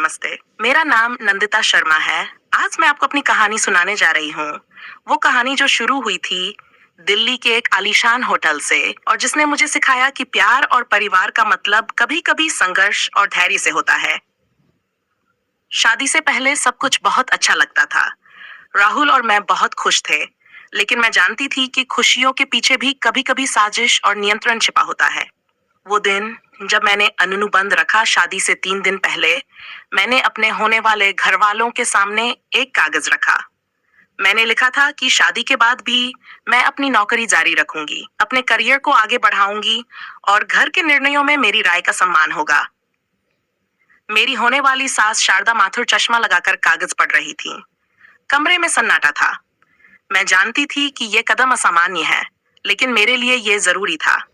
नमस्ते। मेरा नाम नंदिता शर्मा है। आज मैं आपको अपनी कहानी सुनाने जा रही हूँ। वो कहानी जो शुरू हुई थी दिल्ली के एक आलीशान होटल से और जिसने मुझे सिखाया कि प्यार और परिवार का मतलब कभी-कभी संघर्ष और धैर्य से होता है। शादी से पहले सब कुछ बहुत अच्छा लगता था। राहुल और मैं बहुत खुश थे, लेकिन मैं जानती थी कि खुशियों के पीछे भी कभी-कभी साजिश और नियंत्रण छिपा होता है। वो दिन जब मैंने अनुबंध रखा शादी से 3 दिन पहले, मैंने अपने होने वाले घर वालों के सामने एक कागज रखा। मैंने लिखा था कि शादी के बाद भी मैं अपनी नौकरी जारी रखूंगी, अपने करियर को आगे बढ़ाऊंगी और घर के निर्णयों में मेरी राय का सम्मान होगा। मेरी होने वाली सास शारदा माथुर चश्मा लगाकर कागज पढ़ रही थी। कमरे में सन्नाटा था। मैं जानती थी कि ये कदम असामान्य है, लेकिन मेरे लिए ये जरूरी था।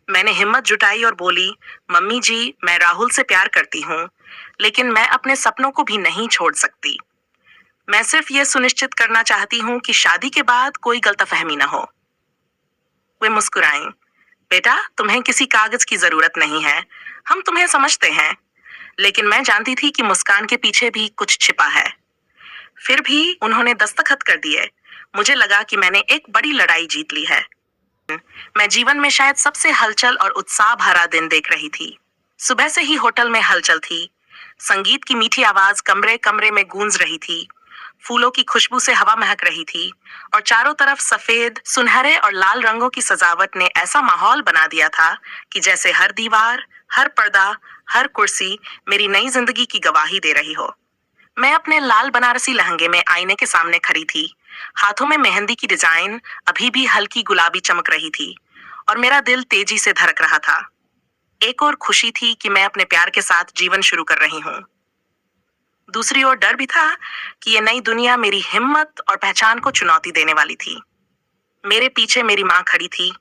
मैंने हिम्मत जुटाई और बोली, मम्मी जी, मैं राहुल से प्यार करती हूँ, लेकिन मैं अपने सपनों को भी नहीं छोड़ सकती। मैं सिर्फ ये सुनिश्चित करना चाहती हूँ कि शादी के बाद कोई गलतफहमी न हो। वे मुस्कुराईं। बेटा, तुम्हें किसी कागज की जरूरत नहीं है। हम तुम्हें समझते हैं। लेकिन मैं जानती थी कि मुस्कान के पीछे भी कुछ छिपा है। फिर भी उन्होंने दस्तखत कर दिए। मुझे लगा कि मैंने एक बड़ी लड़ाई जीत ली है। मैं जीवन में शायद सबसे हलचल और उत्साह भरा दिन देख रही थी। सुबह से ही होटल में हलचल थी। संगीत की मीठी आवाज कमरे कमरे में गूंज रही थी। फूलों की खुशबू से हवा महक रही थी और चारों तरफ सफेद, सुनहरे और लाल रंगों की सजावट ने ऐसा माहौल बना दिया था कि जैसे हर दीवार, हर पर्दा, हर कुर्सी मेरी नई जिंदगी की गवाही दे रही हो। मैं अपने लाल बनारसी लहंगे में आईने के सामने खड़ी थी। हाथों में मेहंदी की डिजाइन अभी भी हल्की गुलाबी चमक रही थी और मेरा दिल तेजी से धड़क रहा था। एक और खुशी थी कि मैं अपने प्यार के साथ जीवन शुरू कर रही हूँ। दूसरी ओर डर भी था कि ये नई दुनिया मेरी हिम्मत और पहचान को चुनौती देने वाली थी। मेरे पीछे मेरी माँ खड़ी थी,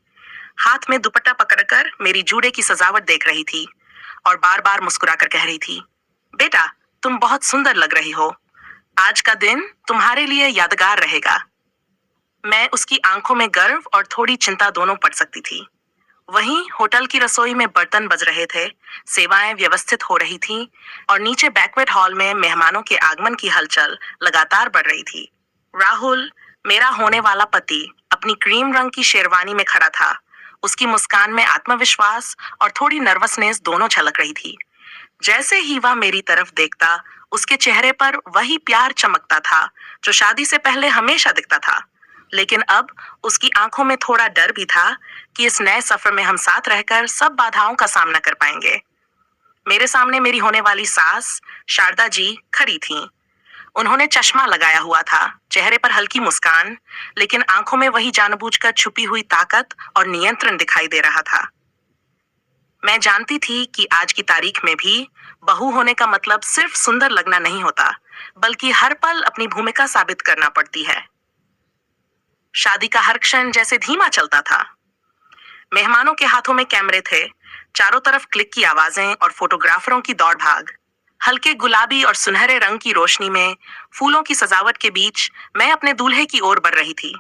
हाथ में दुपट्टा पकड़कर मेरी जूड़े की सजावट देख रही थी और बार बार मुस्कुराकर कह रही थी, बेटा, तुम बहुत सुंदर लग रही हो। आज का दिन तुम्हारे लिए यादगार रहेगा। मैं उसकी आंखों में गर्व और थोड़ी चिंता दोनों पड़ सकती थी। वहीं होटल की रसोई में बर्तन बज रहे थे, सेवाएं व्यवस्थित हो रही थीं और नीचे बैंक्वेट हॉल में मेहमानों के आगमन की हलचल लगातार बढ़ रही थी। राहुल, मेरा होने वाला पति, अपनी क्रीम रंग की शेरवानी में खड़ा था। उसकी मुस्कान में आत्मविश्वास और थोड़ी नर्वसनेस दोनों झलक रही थी। जैसे ही वह मेरी तरफ देखता, उसके चेहरे पर वही प्यार चमकता था जो शादी से पहले हमेशा दिखता था। लेकिन अब उसकी आंखों में थोड़ा डर भी था कि इस नए सफर में हम साथ रहकर सब बाधाओं का सामना कर पाएंगे। मेरे सामने मेरी होने वाली सास शारदा जी खड़ी थीं। उन्होंने चश्मा लगाया हुआ था, चेहरे पर हल्की मुस्कान, लेकिन आंखों में वही जानबूझकर छुपी हुई ताकत और नियंत्रण दिखाई दे रहा था। मैं जानती थी कि आज की तारीख में भी बहू होने का मतलब सिर्फ सुंदर लगना नहीं होता, बल्कि हर पल अपनी भूमिका साबित करना पड़ती है। शादी का हर क्षण जैसे धीमा चलता था। मेहमानों के हाथों में कैमरे थे, चारों तरफ क्लिक की आवाजें और फोटोग्राफरों की दौड़ भाग। हल्के गुलाबी और सुनहरे रंग की रोशनी में, फूलों की सजावट के बीच मैं अपने दूल्हे की ओर बढ़ रही थी।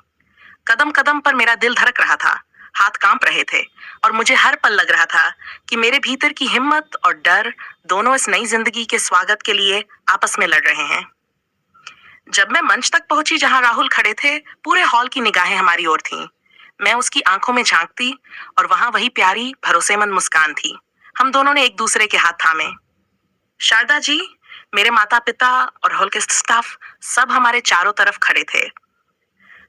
कदम कदम पर मेरा दिल धड़क रहा था, हाथ कांप रहे थे और मुझे हर पल लग रहा था कि मेरे भीतर की हिम्मत और डर दोनों इस नई जिंदगी के स्वागत के लिए आपस में लड़ रहे हैं। जब मैं मंच तक पहुंची जहां राहुल खड़े थे, पूरे हॉल की निगाहें हमारी ओर थीं। मैं उसकी आंखों में झांकती और वहां वही प्यारी, भरोसेमंद मुस्कान थी। हम दोनों ने एक दूसरे के हाथ थामे। शारदा जी, मेरे माता पिता और हॉल के स्टाफ सब हमारे चारों तरफ खड़े थे।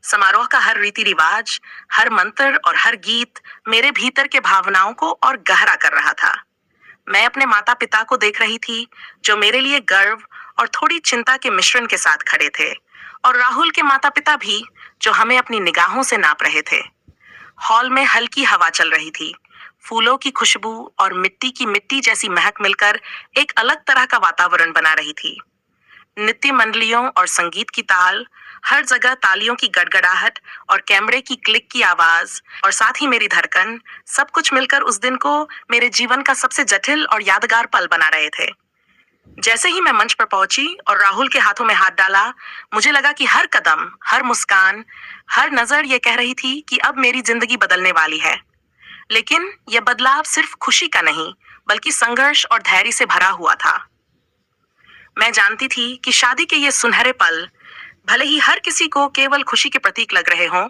समारोह का हर रीति रिवाज, हर मंत्र और हर गीत मेरे भीतर के भावनाओं को और गहरा कर रहा था। मैं अपने माता पिता को देख रही थी, जो मेरे लिए गर्व और थोड़ी चिंता के मिश्रण के साथ खड़े थे, और राहुल के माता पिता भी, जो हमें अपनी निगाहों से नाप रहे थे। हॉल में हल्की हवा चल रही थी। फूलों की खुशबू और मिट्टी की मिट्टी जैसी महक मिलकर एक अलग तरह का वातावरण बना रही थी। नृत्य मंडलियों और संगीत की ताल, हर जगह तालियों की गड़गड़ाहट और कैमरे की क्लिक की आवाज और साथ ही मेरी धड़कन, सब कुछ मिलकर उस दिन को मेरे जीवन का सबसे जटिल और यादगार पल बना रहे थे। जैसे ही मैं मंच पर पहुंची और राहुल के हाथों में हाथ डाला, मुझे लगा कि हर कदम, हर मुस्कान, हर नजर ये कह रही थी कि अब मेरी जिंदगी बदलने वाली है। लेकिन यह बदलाव सिर्फ खुशी का नहीं, बल्कि संघर्ष और धैर्य से भरा हुआ था। मैं जानती थी कि शादी के ये सुनहरे पल, भले ही हर किसी को केवल खुशी के प्रतीक लग रहे हों,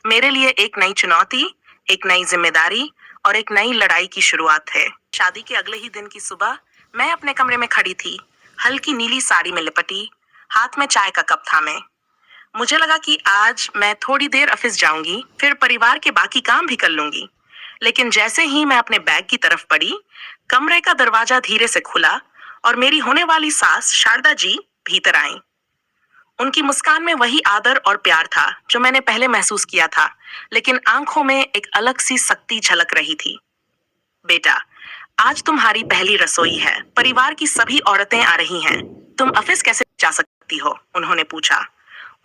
मेरे लिए एक नई चुनौती, एक नई जिम्मेदारी और एक नई लड़ाई की शुरुआत है। शादी के अगले ही दिन की सुबह मैं अपने कमरे में खड़ी थी, हल्की नीली साड़ी में लिपटी, हाथ में चाय का कप थामे। मुझे लगा कि आज मैं थोड़ी देर ऑफिस जाऊंगी, फिर परिवार के बाकी काम भी कर लूंगी। लेकिन जैसे ही मैं अपने बैग की तरफ बढ़ी, कमरे का दरवाजा धीरे से खुला और मेरी होने वाली सास शारदा जी भीतर आईं। उनकी मुस्कान में वही आदर और प्यार था जो मैंने पहले महसूस किया था, लेकिन आंखों में एक अलग सी सख्ती झलक रही थी। बेटा, आज तुम्हारी पहली रसोई है, परिवार की सभी औरतें आ रही हैं। तुम ऑफिस कैसे जा सकती हो? उन्होंने पूछा।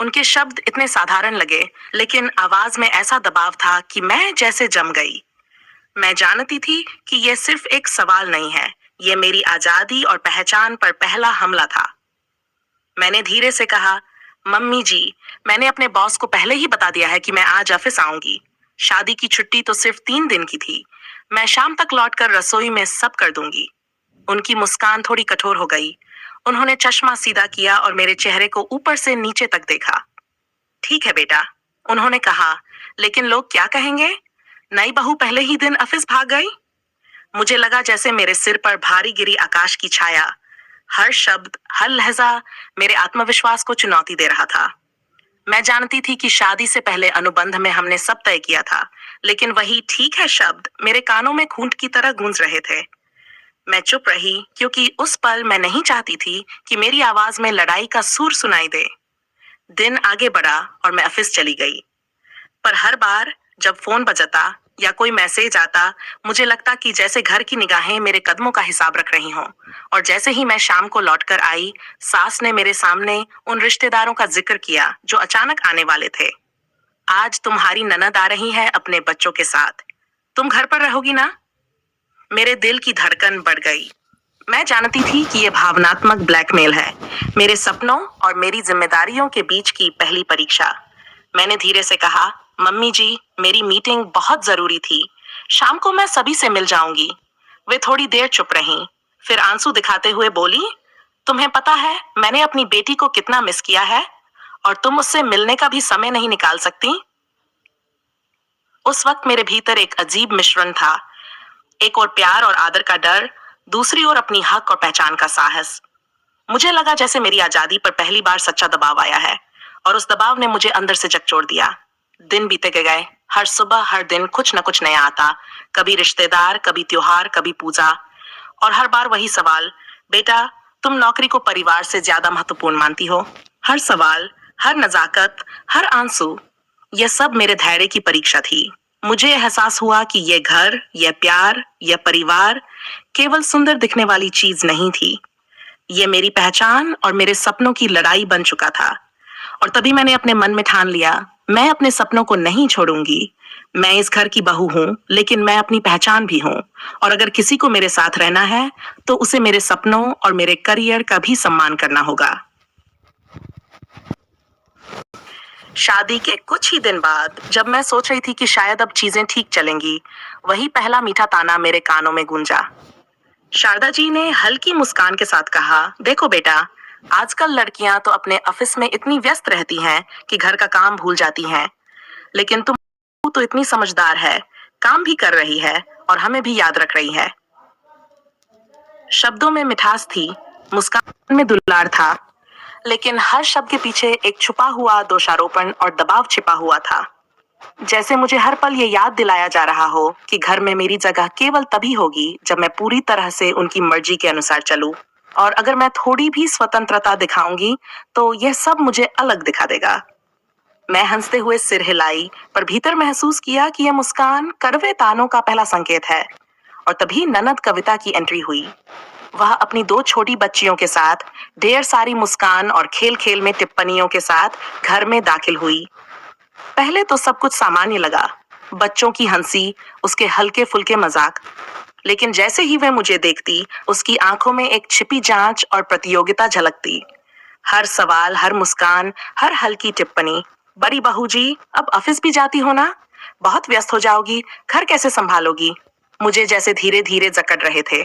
उनके शब्द इतने साधारण लगे, लेकिन आवाज में ऐसा दबाव था कि मैं जैसे जम गई। मैं जानती थी कि यह सिर्फ एक सवाल नहीं है, यह मेरी आजादी और पहचान पर पहला हमला था। मैंने धीरे से कहा, मम्मी जी, मैंने अपने बॉस को पहले ही बता दिया है कि मैं आज ऑफिस आऊंगी। शादी की छुट्टी तो सिर्फ 3 दिन की थी। मैं शाम तक लौटकर रसोई में सब कर दूंगी। उनकी मुस्कान थोड़ी कठोर हो गई। उन्होंने चश्मा सीधा किया और मेरे चेहरे को ऊपर से नीचे तक देखा। ठीक है बेटा, उन्होंने कहा, लेकिन लोग क्या कहेंगे? नई बहू पहले ही दिन ऑफिस भाग गई। मुझे लगा जैसे मेरे सिर पर भारी गिरी आकाश की छाया। हर शब्द, हर लहजा मेरे आत्मविश्वास को चुनौती दे रहा था। मैं जानती थी कि शादी से पहले अनुबंध में हमने सब तय किया था, लेकिन वही ठीक है शब्द मेरे कानों में खूंट की तरह गूंज रहे थे। मैं चुप रही क्योंकि उस पल मैं नहीं चाहती थी कि मेरी आवाज में लड़ाई का सुर सुनाई दे। दिन आगे बढ़ा और मैं ऑफिस चली गई। पर हर बार जब फोन बजता या कोई मैसेज आता, मुझे लगता कि जैसे घर की निगाहें मेरे कदमों का हिसाब रख रही हों। और जैसे ही मैं शाम को लौटकर आई, सास ने मेरे सामने उन रिश्तेदारों का जिक्र किया जो अचानक आने वाले थे। आज तुम्हारी ननद आ रही है अपने बच्चों के साथ। तुम घर पर रहोगी ना? मेरे दिल की धड़कन बढ़ गई। मैं जानती थी कि यह भावनात्मक ब्लैकमेल है, मेरे सपनों और मेरी जिम्मेदारियों के बीच की पहली परीक्षा। मैंने धीरे से कहा, मम्मी जी, मेरी मीटिंग बहुत जरूरी थी। शाम को मैं सभी से मिल जाऊंगी। वे थोड़ी देर चुप रहीं, फिर आंसू दिखाते हुए बोली, तुम्हें पता है मैंने अपनी बेटी को कितना मिस किया है, और तुम उससे मिलने का भी समय नहीं निकाल सकती? उस वक्त मेरे भीतर एक अजीब मिश्रण था, एक ओर प्यार और आदर का डर, दूसरी ओर अपनी हक और पहचान का साहस। मुझे लगा जैसे मेरी आजादी पर पहली बार सच्चा दबाव आया है, और उस दबाव ने मुझे अंदर से झकझोर दिया। दिन बीते गए, हर सुबह हर दिन कुछ न कुछ नया आता, कभी रिश्तेदार, कभी त्योहार, कभी पूजा, और हर बार वही सवाल, बेटा, तुम नौकरी को परिवार से ज्यादा महत्वपूर्ण मानती हो? हर सवाल, हर नजाकत, हर आंसू, यह सब मेरे धैर्य की परीक्षा थी। मुझे एहसास हुआ कि यह घर, यह प्यार, यह परिवार केवल सुंदर दिखने वाली चीज नहीं थी। यह मेरी पहचान और मेरे सपनों की लड़ाई बन चुका था। और तभी मैंने अपने मन में ठान लिया, मैं अपने सपनों को नहीं छोड़ूंगी। मैं इस घर की बहू हूं, लेकिन मैं अपनी पहचान भी हूं। और अगर किसी को मेरे साथ रहना है, तो उसे मेरे सपनों और मेरे करियर का भी सम्मान करना होगा। शादी के कुछ ही दिन बाद, जब मैं सोच रही थी कि शायद अब चीजें ठीक चलेंगी, वही पहला मीठा ताना मेरे कानों में गूंजा। शारदा जी ने हल्की मुस्कान के साथ कहा, देखो बेटा, आजकल लड़कियां तो अपने ऑफिस में इतनी व्यस्त रहती हैं कि घर का काम भूल जाती हैं, लेकिन तुम तो इतनी समझदार है, काम भी कर रही है और हमें भी याद रख रही है। शब्दों में मिठास थी, मुस्कान में दुलार था, लेकिन हर शब्द के पीछे एक छुपा हुआ दोषारोपण और दबाव छिपा हुआ था। जैसे मुझे हर पल ये याद दिलाया जा रहा हो कि घर में मेरी जगह केवल तभी होगी जब मैं पूरी तरह से उनकी मर्जी के अनुसार चलूं, और अगर मैं थोड़ी भी स्वतंत्रता दिखाऊंगी तो यह सब मुझे अलग दिखा देगा। मैं हंसते हुए सिर हिलाई, पर भीतर महसूस किया कि यह मुस्कान कड़वे तानों का पहला संकेत है। और तभी ननद कविता की एंट्री हुई। वह अपनी 2 छोटी बच्चियों के साथ, ढेर सारी मुस्कान और खेल खेल में टिप्पणियों के साथ घर में दाखिल हुई। पहले तो सब कुछ सामान्य लगा, बच्चों की हंसी, उसके हल्के फुल्के मजाक, लेकिन जैसे ही वह मुझे देखती, उसकी आंखों में एक छिपी जांच और प्रतियोगिता झलकती। हर सवाल, हर मुस्कान, हर हल्की टिप्पणी, बड़ी बहू जी, अब ऑफिस भी जाती हो ना? बहुत व्यस्त हो जाओगी, घर कैसे संभालोगी? मुझे जैसे धीरे धीरे जकड़ रहे थे।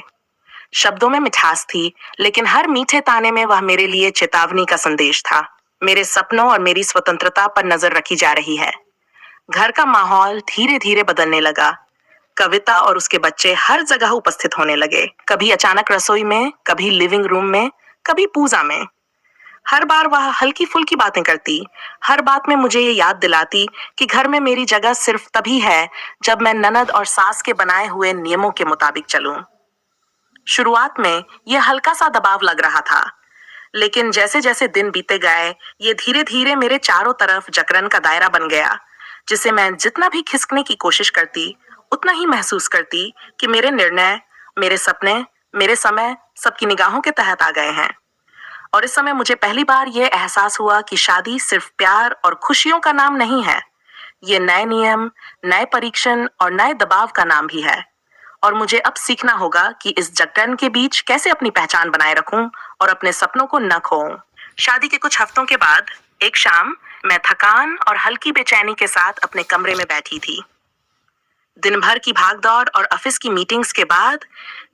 शब्दों में मिठास थी, लेकिन हर मीठे ताने में वह मेरे लिए चेतावनी का संदेश था। मेरे सपनों और मेरी स्वतंत्रता पर नजर रखी जा रही है। घर का माहौल धीरे धीरे बदलने लगा। कविता और उसके बच्चे हर जगह उपस्थित होने लगे, कभी अचानक रसोई में, कभी लिविंग रूम में, कभी पूजा में। हर बार वह हल्की फुल्की बातें करती, हर बात में मुझे ये याद दिलाती कि घर में मेरी जगह सिर्फ तभी है जब मैं ननद और सास के बनाए हुए नियमों के मुताबिक चलूं। शुरुआत में यह हल्का सा दबाव लग रहा था, लेकिन जैसे जैसे दिन बीते गए, ये धीरे धीरे मेरे चारों तरफ जकरन का दायरा बन गया, जिसे मैं जितना भी खिसकने की कोशिश करती, उतना ही महसूस करती कि मेरे निर्णय, मेरे सपने, मेरे समय सबकी निगाहों के तहत आ गए हैं। और इस समय मुझे पहली बार यह एहसास हुआ कि शादी सिर्फ प्यार और खुशियों का नाम नहीं है। ये नए नियम, नए परीक्षण और नए दबाव का नाम भी है। और मुझे अब सीखना होगा कि इस जकड़न के बीच कैसे अपनी पहचान बनाए रखूं और अपने सपनों को न खोऊं। शादी के कुछ हफ्तों के बाद एक शाम मैं थकान और हल्की बेचैनी के साथ अपने कमरे में बैठी थी। दिन भर की भागदौड़ और ऑफिस की मीटिंग्स के बाद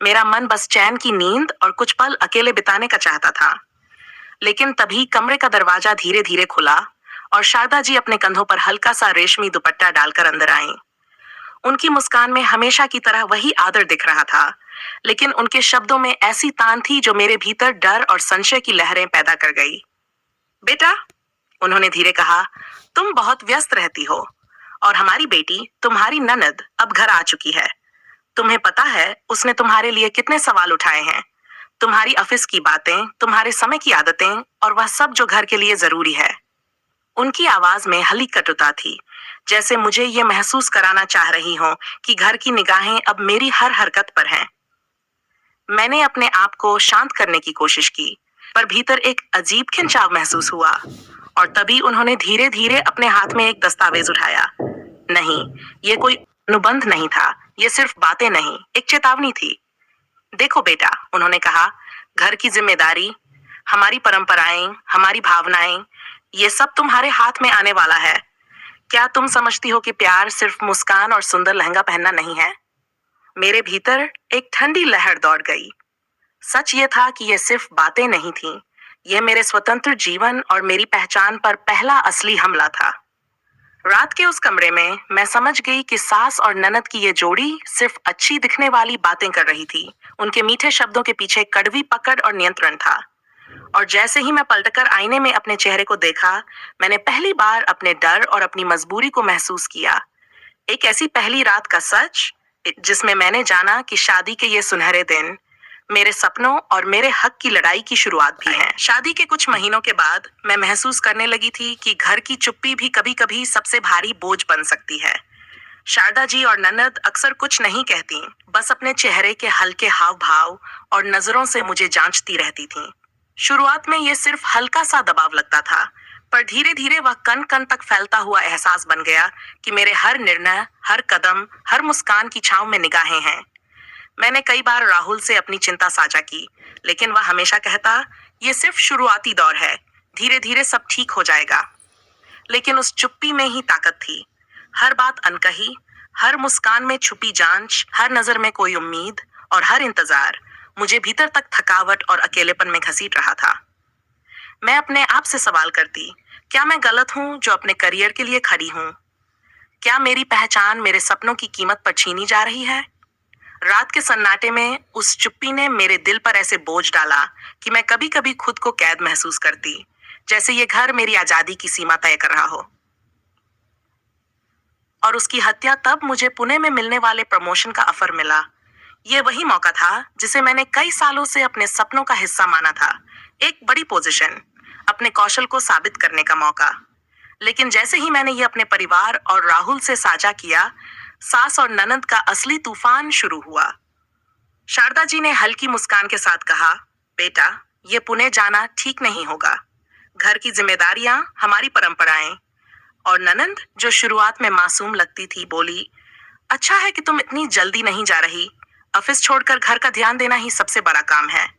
मेरा मन बस चैन की नींद और कुछ पल अकेले बिताने का चाहता था। लेकिन तभी कमरे का दरवाजा धीरे धीरे खुला और शारदा जी अपने कंधों पर हल्का सा रेशमी दुपट्टा डालकर अंदर आईं। उनकी मुस्कान में हमेशा की तरह वही आदर दिख रहा था, लेकिन उनके शब्दों में ऐसी तान थी जो मेरे भीतर डर और संशय की लहरें पैदा कर गई। बेटा, उन्होंने धीरे कहा, तुम बहुत व्यस्त रहती हो और हमारी बेटी, तुम्हारी ननद, अब घर आ चुकी है। तुम्हें पता है उसने तुम्हारे लिए कितने सवाल उठाए हैं। तुम्हारी ऑफिस की बातें, तुम्हारे समय की आदतें और वह सब जो घर के लिए जरूरी है। उनकी आवाज में हल्की कटुता थी, जैसे मुझे ये महसूस कराना चाह रही हो कि घर की निगाहें अब मेरी हर हरकत पर हैं। मैंने अपने आप को शांत करने की कोशिश की, पर भीतर एक अजीब खिंचाव महसूस हुआ। और तभी उन्होंने धीरे धीरे अपने हाथ में एक दस्तावेज उठाया। नहीं, ये कोई अनुबंध नहीं था, ये सिर्फ बातें नहीं, एक चेतावनी थी। देखो बेटा, उन्होंने कहा, घर की जिम्मेदारी, हमारी परंपराएं, हमारी भावनाएं, ये सब तुम्हारे हाथ में आने वाला है। क्या तुम समझती हो कि प्यार सिर्फ मुस्कान और सुंदर लहंगा पहनना नहीं है? मेरे भीतर एक ठंडी लहर दौड़ गई। सच ये था कि ये सिर्फ बातें नहीं थीं, ये मेरे स्वतंत्र जीवन और मेरी पहचान पर पहला असली हमला था। रात के उस कमरे में मैं समझ गई कि सास और ननद की ये जोड़ी सिर्फ अच्छी दिखने वाली बातें कर रही थी। उनके मीठे शब्दों के पीछे कड़वी पकड़ और नियंत्रण था। और जैसे ही मैं पलटकर आईने में अपने चेहरे को देखा, मैंने पहली बार अपने डर और अपनी मजबूरी को महसूस किया। एक ऐसी पहली रात का सच, जिसमें मैंने जाना कि शादी के ये सुनहरे दिन मेरे सपनों और मेरे हक की लड़ाई की शुरुआत भी है। शादी के कुछ महीनों के बाद मैं महसूस करने लगी थी कि घर की चुप्पी भी कभी कभी सबसे भारी बोझ बन सकती है। शारदा जी और ननद अक्सर कुछ नहीं कहती, बस अपने चेहरे के हल्के हाव भाव और नजरों से मुझे जांचती रहती थीं। शुरुआत में ये सिर्फ हल्का सा दबाव लगता था, पर धीरे धीरे वह कण कण तक फैलता हुआ एहसास बन गया कि मेरे हर निर्णय, हर कदम, हर मुस्कान की छांव में निगाहें हैं। मैंने कई बार राहुल से अपनी चिंता साझा की, लेकिन वह हमेशा कहता, ये सिर्फ शुरुआती दौर है, धीरे धीरे सब ठीक हो जाएगा। लेकिन उस चुप्पी में ही ताकत थी। हर बात अनकही, हर मुस्कान में छुपी जांच, हर नजर में कोई उम्मीद और हर इंतजार मुझे भीतर तक थकावट और अकेलेपन में घसीट रहा था। मैं अपने आप से सवाल करती, क्या मैं गलत हूं जो अपने करियर के लिए खड़ी हूं? क्या मेरी पहचान मेरे सपनों की कीमत पर छीनी जा रही है? रात के सन्नाटे में उस चुप्पी ने मेरे दिल पर ऐसे बोझ डाला कि मैं कभी कभी खुद को कैद महसूस करती, जैसे ये घर मेरी आजादी की सीमा तय कर रहा हो। और उसकी हत्या तब मुझे पुणे में मिलने वाले प्रमोशन का ऑफर मिला। ये वही मौका था जिसे मैंने कई सालों से अपने सपनों का हिस्सा माना था। एक बड़ी पोजीशन, अपने कौशल को साबित करने का मौका। लेकिन जैसे ही मैंने ये अपने परिवार और राहुल से साझा किया, सास और ननद का असली तूफान शुरू हुआ। शारदा जी ने हल्की मुस्कान के साथ कहा, बेटा, ये पुणे जाना ठीक नहीं होगा। घर की जिम्मेदारियां, हमारी परंपराएं। और ननद, जो शुरुआत में मासूम लगती थी, बोली, अच्छा है कि तुम इतनी जल्दी नहीं जा रही। ऑफिस छोड़कर घर का ध्यान देना ही सबसे बड़ा काम है।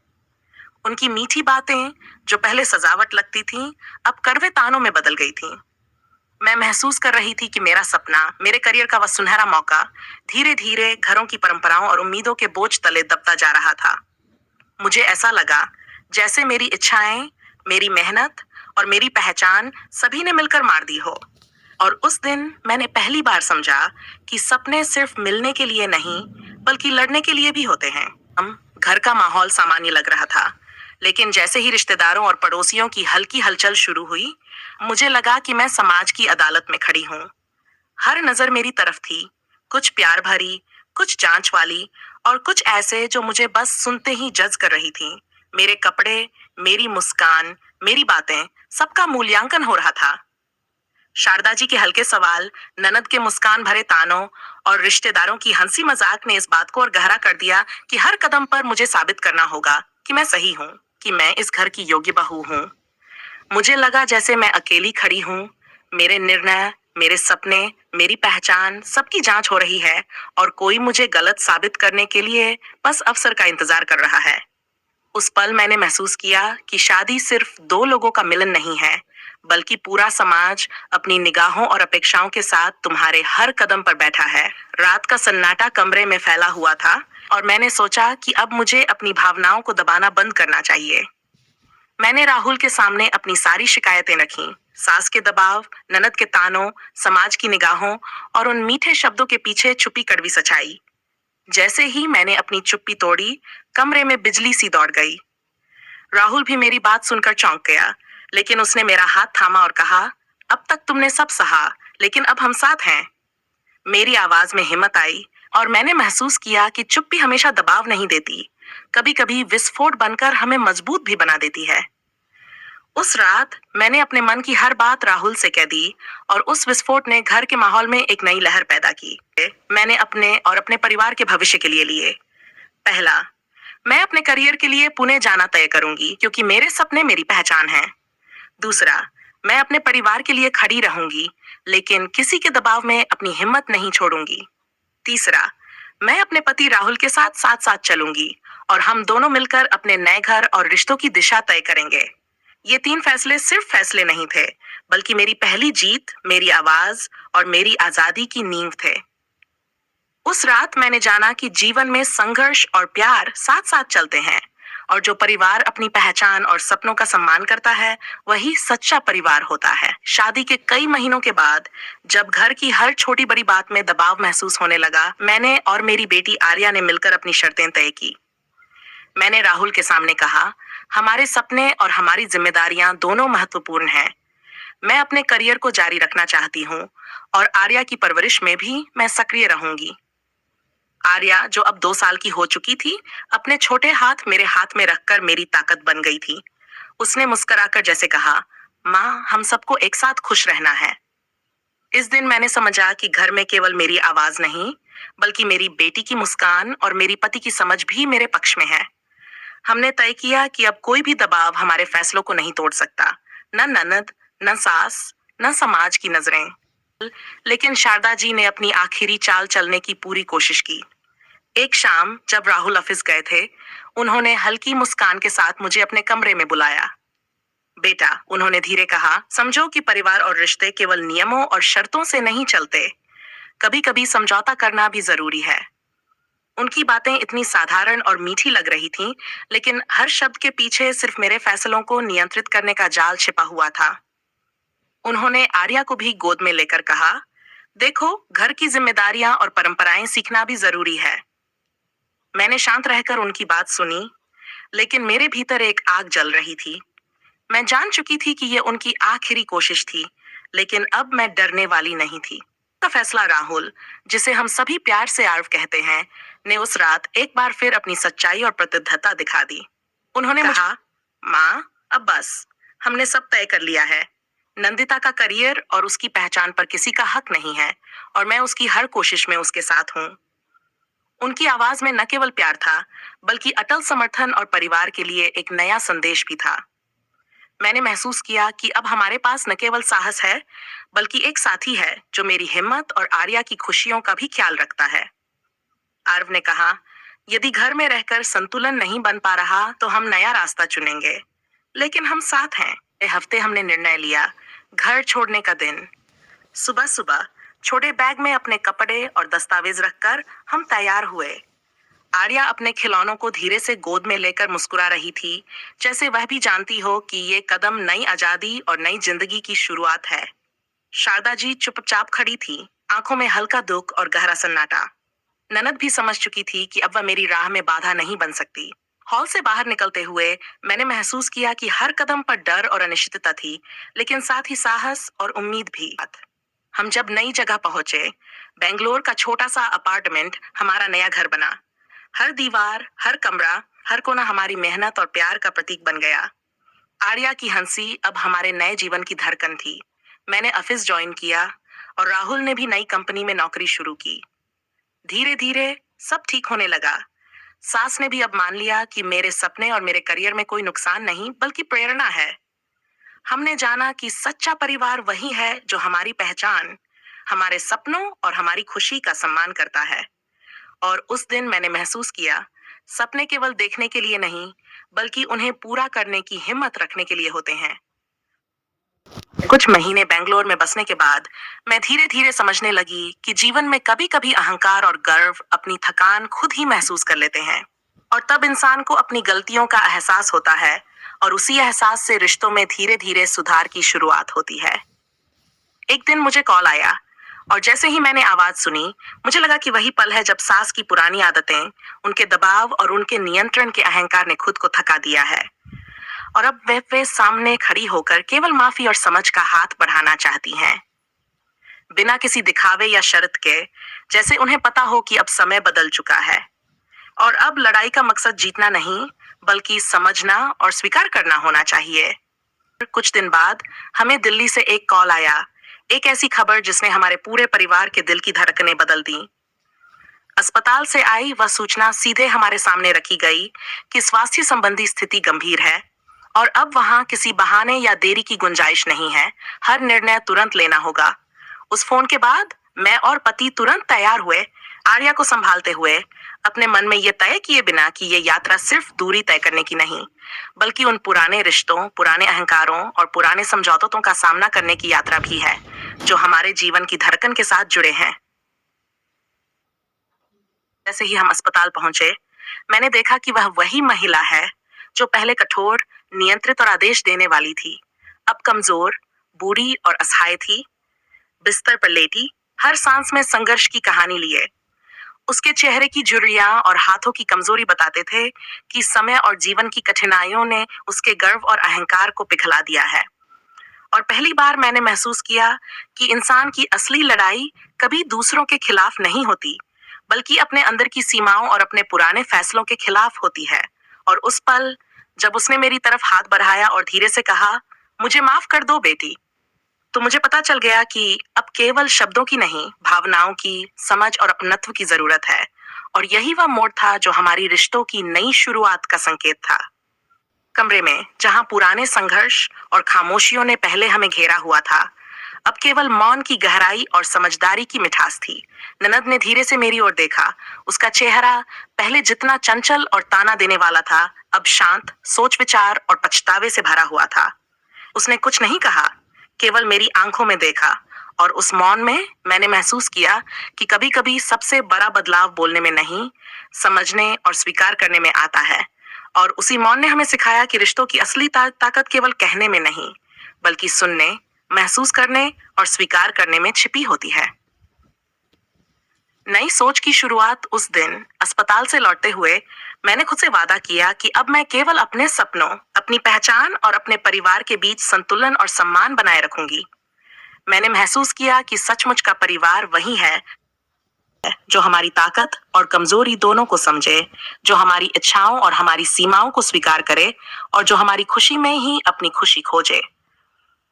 उनकी मीठी बातें, जो पहले सजावट लगती थीं, अब कड़वे तानों में बदल गई थीं। मैं महसूस कर रही थी कि मेरा सपना, मेरे करियर का वह सुनहरा मौका, धीरे धीरे घरों की परंपराओं और उम्मीदों के बोझ तले दबता जा रहा था। मुझे ऐसा लगा जैसे मेरी इच्छाएं, मेरी मेहनत और मेरी पहचान सभी ने मिलकर मार दी हो। और उस दिन मैंने पहली बार समझा कि सपने सिर्फ मिलने के लिए नहीं, बल्कि लड़ने के लिए भी होते हैं। हम घर का माहौल सामान्य लग रहा था, लेकिन जैसे ही रिश्तेदारों और पड़ोसियों की हल्की हलचल शुरू हुई, मुझे लगा कि मैं समाज की अदालत में खड़ी हूँ। हर नजर मेरी तरफ थी, कुछ प्यार भरी, कुछ जांच वाली और कुछ ऐसे जो मुझे बस सुनते ही जज कर रही थी। मेरे कपड़े, मेरी मुस्कान, मेरी बातें, सबका मूल्यांकन हो रहा था। शारदा जी के हल्के सवाल, ननद के मुस्कान भरे तानों और रिश्तेदारों की हंसी मजाक ने इस बात को और गहरा कर दिया कि हर कदम पर मुझे साबित करना होगा कि मैं सही हूँ, कि मैं इस घर की योग्य बहू हूँ। मुझे लगा जैसे मैं अकेली खड़ी हूँ, मेरे निर्णय, मेरे सपने, मेरी पहचान, सबकी जांच हो रही है और कोई मुझे गलत साबित करने के लिए बस अवसर का इंतजार कर रहा है। उस पल मैंने महसूस किया कि शादी सिर्फ दो लोगों का मिलन नहीं है, बल्कि पूरा समाज अपनी निगाहों और अपेक्षाओं के साथ तुम्हारे हर कदम पर बैठा है। रात का सन्नाटा कमरे में फैला हुआ था और मैंने सोचा कि अब मुझे अपनी भावनाओं को दबाना बंद करना चाहिए। मैंने राहुल के सामने अपनी सारी शिकायतें रखी, सास के दबाव, ननद के तानों, समाज की निगाहों और उन मीठे शब्दों के पीछे छुपी कड़वी सच्चाई। जैसे ही मैंने अपनी चुप्पी तोड़ी, कमरे में बिजली सी दौड़ गई। राहुल भी मेरी बात सुनकर चौंक गया, लेकिन उसने मेरा हाथ थामा और कहा, अब तक तुमने सब सहा, लेकिन अब हम साथ हैं। मेरी आवाज में हिम्मत आई और मैंने महसूस किया कि चुप्पी हमेशा दबाव नहीं देती, कभी कभी विस्फोट बनकर हमें मजबूत भी बना देती है। उस रात मैंने अपने मन की हर बात राहुल से कह दी और उस विस्फोट ने घर के माहौल में एक नई लहर पैदा की। मैंने अपने और अपने परिवार के भविष्य के लिए लिए। पहला, मैं अपने करियर के लिए पुणे जाना तय करूंगी क्योंकि मेरे सपने मेरी पहचान है। दूसरा, मैं अपने परिवार के लिए खड़ी रहूंगी, लेकिन किसी के दबाव में अपनी हिम्मत नहीं छोड़ूंगी। तीसरा, मैं अपने पति राहुल के साथ साथ साथ चलूंगी और हम दोनों मिलकर अपने नए घर और रिश्तों की दिशा तय करेंगे। ये तीन फैसले सिर्फ फैसले नहीं थे, बल्कि मेरी पहली जीत, मेरी आवाज और मेरी आजादी की नींव थे। उस रात मैंने जाना कि जीवन में संघर्ष और प्यार साथ साथ चलते हैं और जो परिवार अपनी पहचान और सपनों का सम्मान करता है, वही सच्चा परिवार होता है। शादी के कई महीनों के बाद जब घर की हर छोटी बड़ी बात में दबाव महसूस होने लगा, मैंने और मेरी बेटी आर्या ने मिलकर अपनी शर्तें तय की। मैंने राहुल के सामने कहा, हमारे सपने और हमारी जिम्मेदारियां दोनों महत्वपूर्ण हैं। मैं अपने करियर को जारी रखना चाहती हूँ और आर्या की परवरिश में भी मैं सक्रिय रहूंगी। आर्या, जो अब 2 साल की हो चुकी थी, अपने छोटे हाथ मेरे हाथ में रखकर मेरी ताकत बन गई थी। उसने मुस्कुराकर जैसे कहा, माँ, हम सबको एक साथ खुश रहना है। इस दिन मैंने समझा कि घर में केवल मेरी आवाज नहीं, बल्कि मेरी बेटी की मुस्कान और मेरी पति की समझ भी मेरे पक्ष में है। हमने तय किया कि अब कोई भी दबाव हमारे फैसलों को नहीं तोड़ सकता, न ननद, न सास, न समाज की नजरें। लेकिन शारदा जी ने अपनी आखिरी चाल चलने की पूरी कोशिश की। एक शाम जब राहुल ऑफिस गए थे, उन्होंने हल्की मुस्कान के साथ मुझे अपने कमरे में बुलाया। बेटा, उन्होंने धीरे कहा, समझो कि परिवार और रिश्ते केवल नियमों और शर्तों से नहीं चलते, कभी कभी समझौता करना भी जरूरी है। उनकी बातें इतनी साधारण और मीठी लग रही थीं, लेकिन हर शब्द के पीछे सिर्फ मेरे फैसलों को नियंत्रित करने का जाल छिपा हुआ था। उन्होंने आर्या को भी गोद में लेकर कहा, देखो, घर की जिम्मेदारियां और परंपराएं सीखना भी जरूरी है। मैंने शांत रहकर उनकी बात सुनी, लेकिन मेरे भीतर एक आग जल रही थी। मैं जान चुकी थी कि ये उनकी आखिरी कोशिश थी, लेकिन अब मैं डरने वाली नहीं थी। का फैसला राहुल, जिसे हम सभी प्यार से आर्व कहते हैं, ने उस रात एक बार फिर अपनी सच्चाई और प्रतिबद्धता दिखा दी। उन्होंने कहा, माँ, अब बस, हमने सब तय कर लिया है। नंदिता का करियर और उसकी पहचान पर किसी का हक नहीं है और मैं उसकी हर कोशिश में उसके साथ हूँ। उनकी आवाज में न केवल प्यार था, बल्कि अटल समर्थन और परिवार के लिए एक नया संदेश भी था। मैंने महसूस किया कि अब हमारे पास न केवल साहस है, बल्कि एक साथी है जो मेरी हिम्मत और आर्या की खुशियों का भी ख्याल रखता है। आर्व ने कहा, यदि घर में रहकर संतुलन नहीं बन पा रहा, तो हम नया रास्ता चुनेंगे, लेकिन हम साथ हैं। एक हफ्ते हमने निर्णय लिया, घर छोड़ने का दिन। सुबह सुबह छोटे बैग में अपने कपड़े और दस्तावेज रखकर हम तैयार हुए। आर्या अपने खिलौनों को धीरे से गोद में लेकर मुस्कुरा रही थी, जैसे वह भी जानती हो कि ये कदम नई आजादी और नई जिंदगी की शुरुआत है। शारदा जी चुपचाप खड़ी थी, आंखों में हल्का दुख और गहरा सन्नाटा। ननद भी समझ चुकी थी कि अब वह मेरी राह में बाधा नहीं बन सकती। हॉल से बाहर निकलते हुए मैंने महसूस किया कि हर कदम पर डर और अनिश्चितता थी, लेकिन साथ ही साहस और उम्मीद भी। हम जब नई जगह पहुंचे, बेंगलोर का छोटा सा अपार्टमेंट हमारा नया घर बना। हर दीवार, हर कमरा, हर कोना हमारी मेहनत और प्यार का प्रतीक बन गया। आर्या की हंसी अब हमारे नए जीवन की धड़कन थी। मैंने ऑफिस ज्वाइन किया और राहुल ने भी नई कंपनी में नौकरी शुरू की। धीरे धीरे सब ठीक होने लगा। सास ने भी अब मान लिया कि मेरे सपने और मेरे करियर में कोई नुकसान नहीं बल्कि प्रेरणा है। हमने जाना कि सच्चा परिवार वही है जो हमारी पहचान, हमारे सपनों और हमारी खुशी का सम्मान करता है। और उस दिन मैंने महसूस किया, सपने केवल देखने के लिए नहीं, बल्कि उन्हें पूरा करने की हिम्मत रखने के लिए होते हैं। कुछ महीने बेंगलोर में बसने के बाद मैं धीरे धीरे समझने लगी कि जीवन में कभी कभी अहंकार और गर्व अपनी थकान खुद ही महसूस कर लेते हैं। और तब इंसान को अपनी गलतियों का एहसास होता है और उसी एहसास से रिश्तों में धीरे धीरे सुधार की शुरुआत होती है। एक दिन मुझे कॉल आया और जैसे ही मैंने आवाज सुनी, मुझे लगा कि वही पल है जब सास की पुरानी आदतें, उनके दबाव और उनके नियंत्रण के अहंकार ने खुद को थका दिया है। और अब वे सामने खड़ी होकर केवल माफी और समझ का हाथ बढ़ाना चाहती हैं, बिना किसी दिखावे या शर्त के, जैसे उन्हें पता हो कि अब समय बदल चुका है और अब लड़ाई का मकसद जीतना नहीं, बल्कि समझना और स्वीकार करना होना चाहिए। कुछ दिन बाद हमें दिल्ली से एक कॉल आया, एक ऐसी खबर जिसने हमारे पूरे परिवार के दिल की धड़कनें बदल दी। अस्पताल से आई वह सूचना सीधे हमारे सामने रखी गई कि स्वास्थ्य संबंधी स्थिति गंभीर है और अब वहां किसी बहाने या देरी की गुंजाइश नहीं है। हर निर्णय तुरंत लेना होगा। उस फोन के बाद मैं और पति तुरंत तैयार हुए, आर्या को संभालते हुए, अपने मन में ये तय किए बिना कि ये यात्रा सिर्फ दूरी तय करने की नहीं, बल्कि उन पुराने रिश्तों, पुराने अहंकारों और पुराने समझौतों का सामना करने की यात्रा भी है, जो हमारे जीवन की धड़कन के साथ जुड़े हैं। जैसे ही हम अस्पताल पहुंचे, मैंने देखा कि वह वही महिला है जो पहले कठोर, नियंत्रित और आदेश देने वाली थी, अब कमजोर, बूढ़ी और असहाय थी। बिस्तर पर लेटी, हर सांस में संघर्ष की कहानी लिए। उसके चेहरे की झुर्रियां और हाथों की कमजोरी बताते थे कि समय और जीवन की कठिनाइयों ने उसके गर्व और अहंकार को पिघला दिया है। और पहली बार मैंने महसूस किया कि इंसान की असली लड़ाई कभी दूसरों के खिलाफ नहीं होती, बल्कि अपने अंदर की सीमाओं और अपने पुराने फैसलों के खिलाफ होती है। और उस पल जब उसने मेरी तरफ हाथ बढ़ाया और धीरे से कहा, मुझे माफ कर दो बेटी, तो मुझे पता चल गया कि अब केवल शब्दों की नहीं, भावनाओं की, समझ और अपनत्व की जरूरत है। और यही वह मोड़ था जो हमारी रिश्तों की नई शुरुआत का संकेत था। कमरे में जहां पुराने संघर्ष और खामोशियों ने पहले हमें घेरा हुआ था, अब केवल मौन की गहराई और समझदारी की मिठास थी। ननद ने धीरे से मेरी ओर देखा। उसका चेहरा पहले जितना चंचल और ताना देने वाला था, अब शांत, सोच विचार और पछतावे से भरा हुआ था। उसने कुछ नहीं कहा, केवल मेरी आंखों में देखा। और उस मौन में मैंने महसूस किया कि कभी कभी सबसे बड़ा बदलाव बोलने में नहीं, समझने और स्वीकार करने में आता है। और उसी मौन ने हमें सिखाया कि रिश्तों की असली ताकत केवल कहने में नहीं, बल्कि सुनने, महसूस करने और स्वीकार करने में छिपी होती है। नई सोच की शुरुआत उस दिन अस्पताल से लौटते हुए मैंने खुद से वादा किया कि अब मैं केवल अपने सपनों, अपनी पहचान और अपने परिवार के बीच संतुलन और सम्मान बनाए रखूंगी। मैंने महसूस किया कि सचमुच का परिवार वही है जो हमारी ताकत और कमजोरी दोनों को समझे, जो हमारी इच्छाओं और हमारी सीमाओं को स्वीकार करे और जो हमारी खुशी में ही अपनी खुशी खोजे।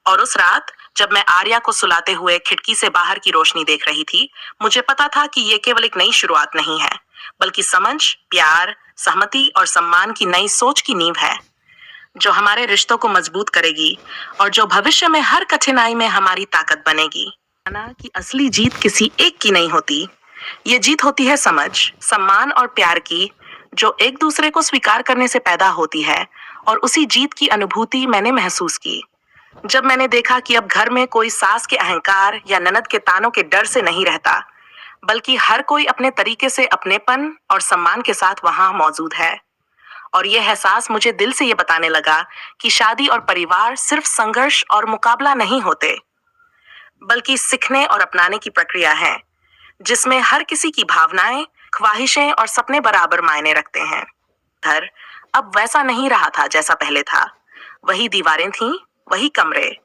और उस रात जब मैं आर्या को सुलाते हुए खिड़की से बाहर की रोशनी देख रही थी, मुझे पता था कि ये केवल एक नई शुरुआत नहीं है, बल्कि समझ, प्यार, सहमति और सम्मान की नई सोच की नींव है, जो हमारे रिश्तों को मजबूत करेगी और जो भविष्य में हर कठिनाई में हमारी ताकत बनेगी। माना कि असली जीत किसी एक की नहीं होती, ये जीत होती है समझ, सम्मान और प्यार की, जो एक दूसरे को स्वीकार करने से पैदा होती है। और उसी जीत की अनुभूति मैंने महसूस की जब मैंने देखा कि अब घर में कोई सास के अहंकार या ननद के तानों के डर से नहीं रहता, बल्कि हर कोई अपने तरीके से अपनेपन और सम्मान के साथ वहां मौजूद है। और यह एहसास मुझे दिल से ये बताने लगा कि शादी और परिवार सिर्फ संघर्ष और मुकाबला नहीं होते, बल्कि सीखने और अपनाने की प्रक्रिया है, जिसमें हर किसी की भावनाएं, ख्वाहिशें और सपने बराबर मायने रखते हैं। घर अब वैसा नहीं रहा था जैसा पहले था। वही दीवारें थीं, वही कमरे,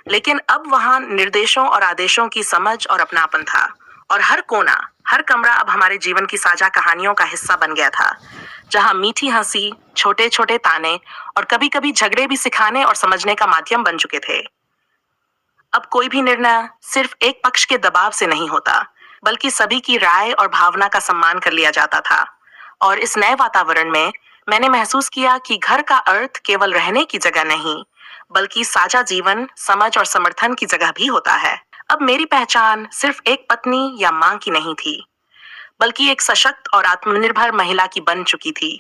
लेकिन अब वहां निर्देशों और आदेशों की समझ और अपनापन था। और हर कोना, हर कमरा अब हमारे जीवन की साझा कहानियों का हिस्सा बन गया था, जहां मीठी हंसी, छोटे छोटे ताने और कभी कभी झगड़े भी सिखाने और समझने का माध्यम बन चुके थे। अब कोई भी निर्णय सिर्फ एक पक्ष के दबाव से नहीं होता, बल्कि सभी की राय और भावना का सम्मान कर लिया जाता था। और इस नए वातावरण में मैंने महसूस किया कि घर का अर्थ केवल रहने की जगह नहीं, बल्कि साझा जीवन, समझ और समर्थन की जगह भी होता है। अब मेरी पहचान सिर्फ एक पत्नी या मां की नहीं थी, बल्कि एक सशक्त और आत्मनिर्भर महिला की बन चुकी थी,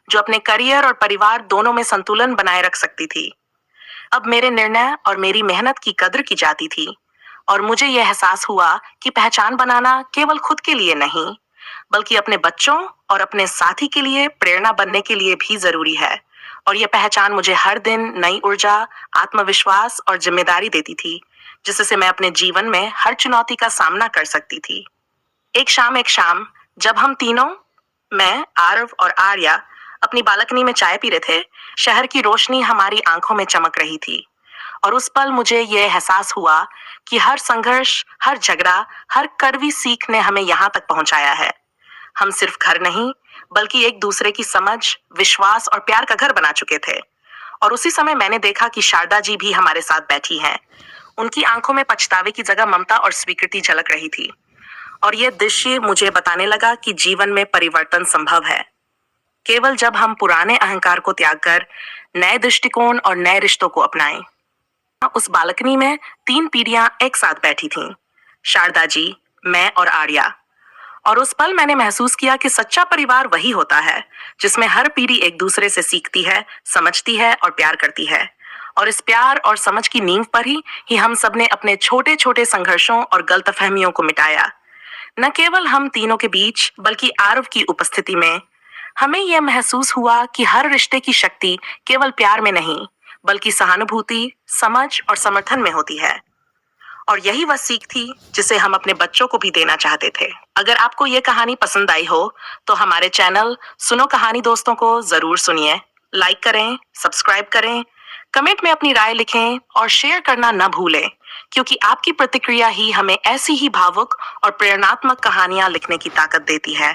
जो अपने करियर और परिवार दोनों में संतुलन बनाए रख सकती थी। अब मेरे निर्णय और मेरी मेहनत की कद्र की जाती थी, और मुझे यह एहसास हुआ कि पहचान बनाना केवल खुद के लिए नहीं, बल्कि अपने बच्चों और अपने साथी के लिए प्रेरणा बनने के लिए भी जरूरी है। और यह पहचान मुझे हर दिन नई ऊर्जा, आत्मविश्वास और जिम्मेदारी देती थी, जिससे मैं अपने जीवन में हर चुनौती का सामना कर सकती थी। एक शाम जब हम तीनों, मैं, आरव और आर्या, अपनी बालकनी में चाय पी रहे थे, शहर की रोशनी हमारी आंखों में चमक रही थी। और उस पल मुझे यह एहसास हुआ कि हर संघर्ष, हर झगड़ा, हर कड़वी सीख ने हमें यहाँ तक पहुंचाया है। हम सिर्फ घर नहीं, बल्कि एक दूसरे की समझ, विश्वास और प्यार का घर बना चुके थे। और उसी समय मैंने देखा कि शारदा जी भी हमारे साथ बैठी हैं। उनकी आंखों में पछतावे की जगह ममता और स्वीकृति झलक रही थी। और यह दृश्य मुझे बताने लगा कि जीवन में परिवर्तन संभव है, केवल जब हम पुराने अहंकार को त्याग कर नए दृष्टिकोण और नए रिश्तों को अपनाएं। उस बालकनी में 3 पीढ़ियां एक साथ बैठी थीं, शारदा जी, मैं और आर्या। और उस पल मैंने महसूस किया कि सच्चा परिवार वही होता है जिसमें हर पीढ़ी एक दूसरे से सीखती है, समझती है और प्यार करती है। और इस प्यार और समझ की नींव पर ही हम सबने अपने छोटे छोटे संघर्षों और गलतफहमियों को मिटाया। न केवल हम तीनों के बीच, बल्कि आरव की उपस्थिति में हमें यह महसूस हुआ कि हर रिश्ते की शक्ति केवल प्यार में नहीं, बल्कि सहानुभूति, समझ और समर्थन में होती है। और यही वह सीख थी जिसे हम अपने बच्चों को भी देना चाहते थे। अगर आपको ये कहानी पसंद आई हो तो हमारे चैनल सुनो कहानी दोस्तों को जरूर सुनिए, लाइक करें, सब्सक्राइब करें, कमेंट में अपनी राय लिखें और शेयर करना न भूलें, क्योंकि आपकी प्रतिक्रिया ही हमें ऐसी ही भावुक और प्रेरणात्मक कहानियां लिखने की ताकत देती है।